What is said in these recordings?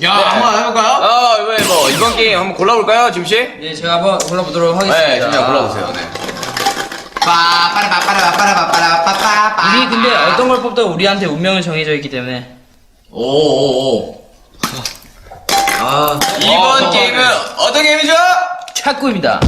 야, 한번 해볼까요? 이번에 뭐 이번 게임 한번 골라볼까요, 짐 씨? 예, 제가 한번 골라보도록 하겠습니다. 네, 짐 씨 골라주세요. 네. 이게 근데 어떤 걸 뽑든 우리한테 운명은 정해져 있기 때문에. 오오오. 이번 게임은 어떤 게임이죠? 탁구입니다.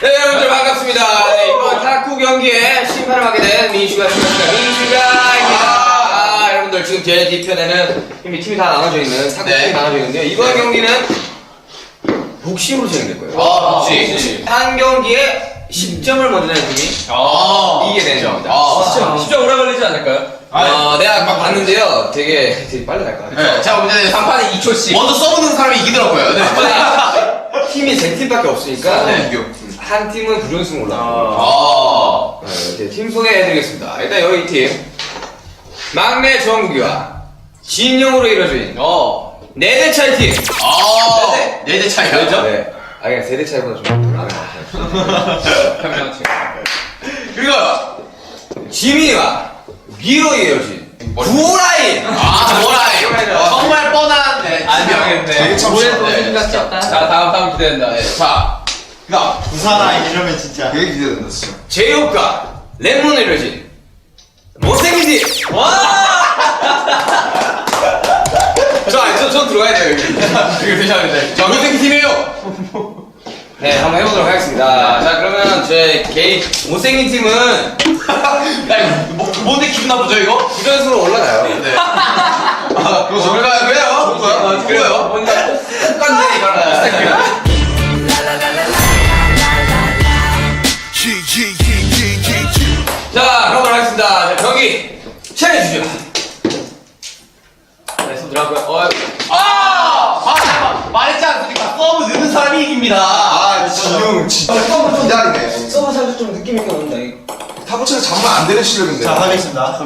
네, 여러분들 반갑습니다. 네, 이번 탁구 경기에 심판을 하게 된 민슈가 민슈가입니다. 여러분들 지금 제 뒤편에는 이미 팀이 다 나눠져 있는 탁구 팀이 나눠져 있는데요. 이번 경기는 복심으로 진행될 거예요. 복심. 한 경기에 10점을 먼저 내는 팀이 이기게 되는 겁니다. 10점 오래 걸리지 않을까요? 내가 막 봤는데요. 되게 빨리 갈 것 같아요. 네, 자, 문제는 3판에 2초씩. 먼저 써보는 사람이 이기더라고요. 네. 팀이 제 팀밖에 없으니까 한 팀은 부전승 올라가요. 네, 팀 소개해드리겠습니다. 일단 여기 팀 막내 정국이와 진영으로 이루어진 4대 차이 팀. 4대 차이요? 왜죠? 네. 그냥 3대 차이보다 좀 많은 것 같아요. 평평치. 그리고 지민이와 미로 이루어진 구호라인. 뭐라이. 정말 뻔한 지명인데. 되게 참신한데. 자, 다음 기대된다. 네. 자, 부산아 이러면 진짜 되게 기대된다 진짜. 제이홉과 랩몬을 이루어진 못생긴 팀. 전 들어가야 돼요, 여기. 이거 되셔야 돼. 저 못생긴 팀이에요. 네, 한번 해보도록 하겠습니다. 자, 그러면 제 개인 못생긴 팀은 뭔데 기분 나쁘죠, 이거? 부전수로 올라가요. 네. 그래요? 그래요? 똑같네, 이거는. 자, 그럼 하겠습니다. 자, 경기 시작해주시죠. 네, 손 들어가고요. 잠깐만. 말했지 않습니까? 서브 넣는 사람이 이깁니다. 진영 진짜 기다리네. 서브 살짝 좀 느낌 있게 온다, 이거. 타부치가 장난 안 되는 실력인데. 자 하겠습니다.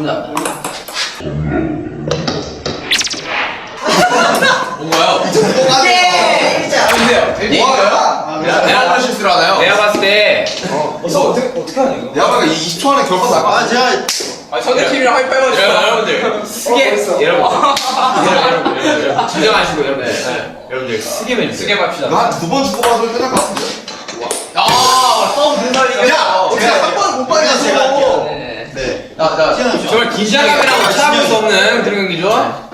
뭔가요? 뭐야? 내가 실수를 하나요? 내가 봤을 때 어떻게 하냐 이거? 야마가 20초 안에 결과 나가. 제가 상대팀이랑 하이파이브 해주세요, 여러분들. 쓰게 여러분 진정하시고 여러분 여러분들 쓰게면 쓰게 맙시다. 한 2번 주고 봐도 끝날 것 같은데. 서브 넣는 사람이 이겨요. 어떻게 한번 못 빠져. 제가 할게요. 네. 정말 긴장감이라고 참을 수 없는 그런 경기죠.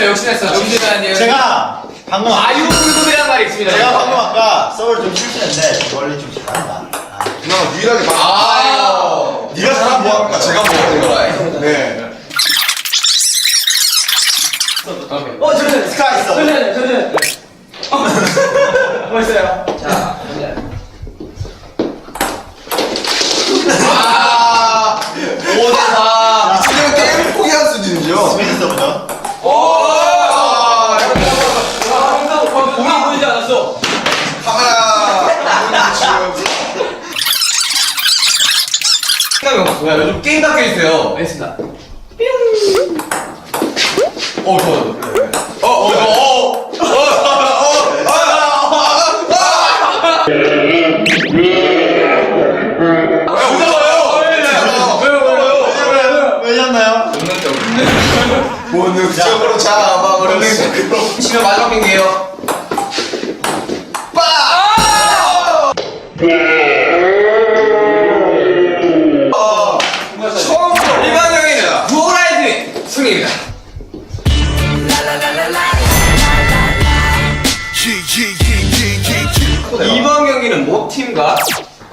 욕심냈어요. 제가 방금 아유불급이라는 말이 있습니다. 제가 방금 아까 서브를 좀 실수했는데 원래 좀 잘한다. 나 유일하게 네가 잘한 뭐? 제가 뭐? 네. 스카 있어. 멋있어요. 자, 5대4. 지금 게임 포기할 수도 있죠. 스페인 서브죠. 공이 보이지 않았어. 카메라. 생각이 없어. 요즘 게임 닫혀 있어요. 알겠습니다. 왜셨나요? 본능적으로 잡아버렸어. 지금 마지막 경기예요. 처음으로 일반 경기는 구호라이드 승리입니다.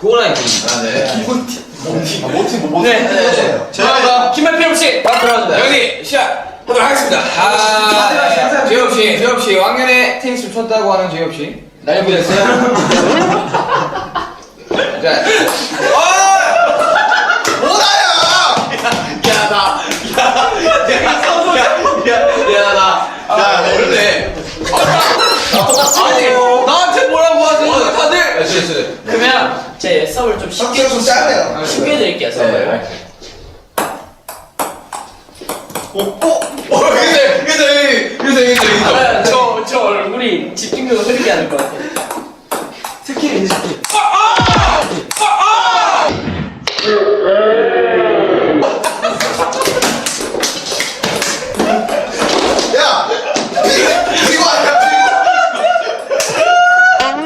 고라인 팀입니다. 네. 모팀 네. 제가 김말 필요 없이 막 들어가죠. 여기 시작하도록 하겠습니다. 제이홉 씨, 왕년에 테니스를 쳤다고 하는 제이홉 씨. 날 보셨어요? 자, 모르네. 아니, 나한테 뭐라고 하세요? 다들. 그러면 제 서브를 좀 쉽게 좀 짧네요. 쉽게 해드릴게요. 서브를. 저 얼굴이 집중력을 흐리게 하는 것 같아요. 스킬이 스킬. 야! 이거 아니야,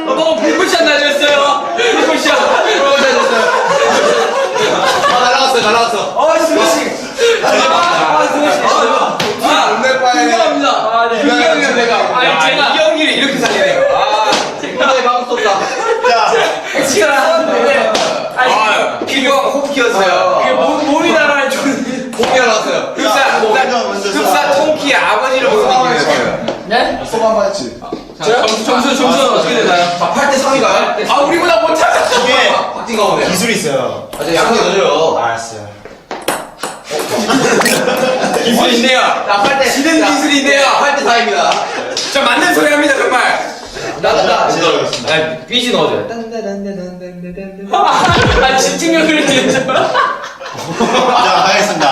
너무 불꽃샷 날렸어요. 불꽃샷. 날라갔어. 스매싱. 아, 네. 분명히요, 내가. 아니, 제가 이 연기를 이렇게 살리네요. 굉장히 방송다. 엑시가 나왔는데. 아니, 기가 호흡 키웠어요. 그게 몸이 날아갈 줄. 몸이 날아갔어요. 흡사 통키의 아버지를 보는 느낌이었어요. 네? 소방 했지. 점수는 어떻게 되나요? 8대 3인가요? 아, 우리보다 못하자. 이게 박진가 오네요. 기술이 있어요. 양이 넣어줘요. 알았어요. 기술이 있네요. 지는 기술이 있네요. 8대 4입니다. 자, 맞는 소리 합니다, 정말. 기다리겠습니다. 삐지 넣어줘요. 아, 집중력을 흐리게 자, 가겠습니다.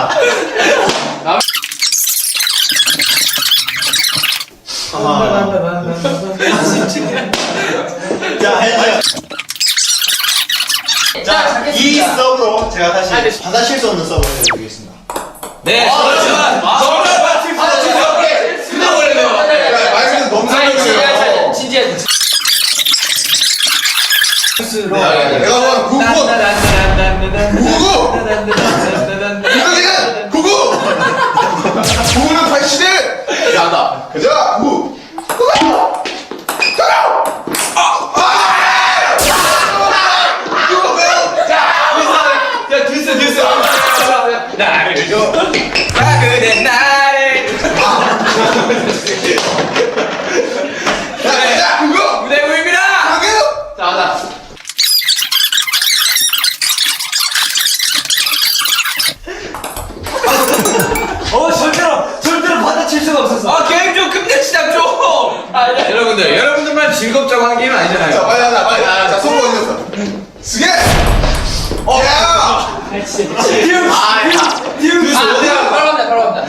자, 해주세요. 자, 이 서브로 제가 다시 받아칠 수 없는 서브를 해드리겠습니다. 네, 그렇지만 끝나버리네요. 말씀은 너무 상관없어요. 진지해. 내가 뭐 구구! 이거지가 구구! 구구는 81! 야다. 가자! 구구! 야, 들쎄. 나를 줘. 야, 그대 나를. 자, 구구! 무대 보입니다. 구구! 자, 가자. 절대로 받아칠 수가 없었어. 아, 게임 좀 끝내시다 좀. 아, 네. 여러분들만 즐겁자고 한 게임은 자, 아니잖아요. 빨리 하자, 빨리. 자, 손 어디였어? 쓰게! 야! 바로 갑니다.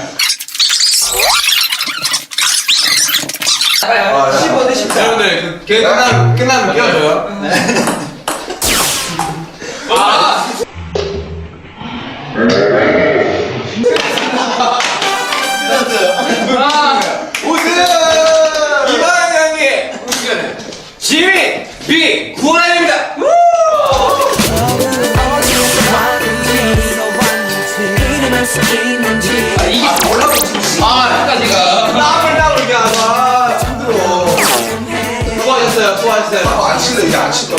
15 대 14. 여러분들, 그 게임 끝나면 끼워줘요. 우승! 이방현 형의 우승은 지민 B 구원입니다. 이게 올라가고 여기까지가 땀을 이게 아마 힘들어. 수고하셨어요. 안 칠래, 이제 안 칠까?